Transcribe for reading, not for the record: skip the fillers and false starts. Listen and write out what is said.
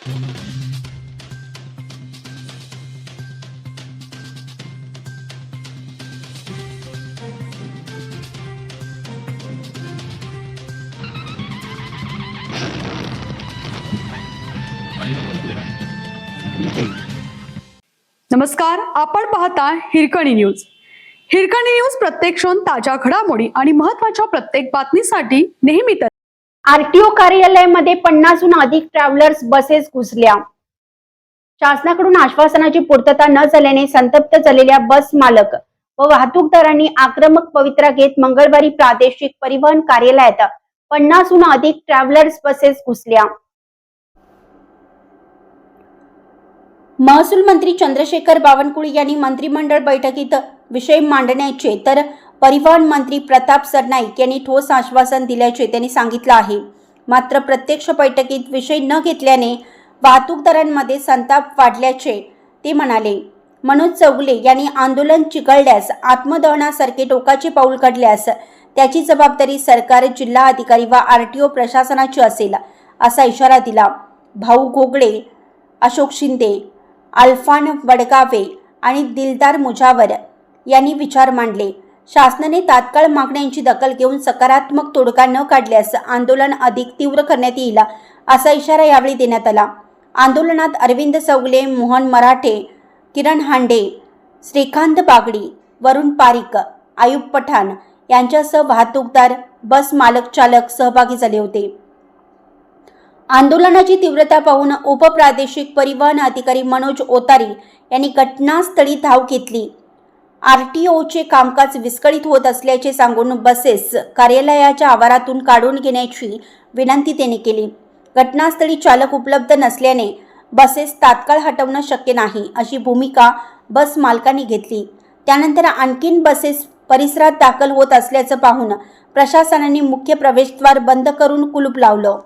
नमस्कार, आपण पाहता हिरकणी न्यूज. हिरकणी न्यूज प्रत्येक क्षण ताज्या घडामोडी आणि महत्त्वाच्या प्रत्येक बातमीसाठी नेहमी आरटीओ कार्यालयामध्ये 50हून अधिक ट्रॅव्हलर्स बसेस घुसल्या. शासनाकडून आश्वासनाची पूर्तता न झाल्याने संतप्त झालेल्या बस मालक व वाहतूकदारांनी आक्रमक पवित्रा घेत मंगळवारी प्रादेशिक परिवहन कार्यालयात 50हून अधिक ट्रॅव्हलर्स बसेस घुसल्या. महसूल मंत्री चंद्रशेखर बावनकुळे यांनी मंत्रिमंडळ बैठकीत विषय मांडण्याचे तर परिवहन मंत्री प्रताप सरनाईक यांनी ठोस आश्वासन दिल्याचे त्यांनी सांगितलं आहे. मात्र प्रत्यक्ष बैठकीत विषय न घेतल्याने वाहतूकदारांमध्ये संताप वाढल्याचे ते म्हणाले. मनोज चौगुले यांनी आंदोलन चिघळल्यास आत्मदहनासारखे टोकाचे पाऊल काढल्यास त्याची जबाबदारी सरकार, जिल्हा अधिकारी व आरटीओ प्रशासनाची असेल असा इशारा दिला. भाऊ घोगडे, अशोक शिंदे, अल्फान वडगावे आणि दिलदार मुजावर यांनी विचार मांडले. शासनाने तात्काळ मागण्यांची दखल घेऊन सकारात्मक तोडगा न काढल्यास आंदोलन अधिक तीव्र करण्यात येईल असा इशारा यावेळी देण्यात आला. आंदोलनात अरविंद चौगुले, मोहन मराठे, किरण हांडे, श्रीकांत बागडी, वरुण पारिक, आयुब पठाण यांच्यासह वाहतूकदार, बस मालक, चालक सहभागी झाले होते. आंदोलनाची तीव्रता पाहून उपप्रादेशिक परिवहन अधिकारी मनोज ओतारी यांनी घटनास्थळी धाव घेतली. आरटीओचे कामकाज विस्कळीत होत असल्याचे सांगून बसेस कार्यालयाच्या आवारातून काढून घेण्याची विनंती त्यांनी केली. घटनास्थळी चालक उपलब्ध नसल्याने बसेस तात्काळ हटवणं शक्य नाही अशी भूमिका बस मालकांनी घेतली. त्यानंतर आणखीन बसेस परिसरात दाखल होत असल्याचं पाहून प्रशासनाने मुख्य प्रवेशद्वार बंद करून कुलूप लावलं.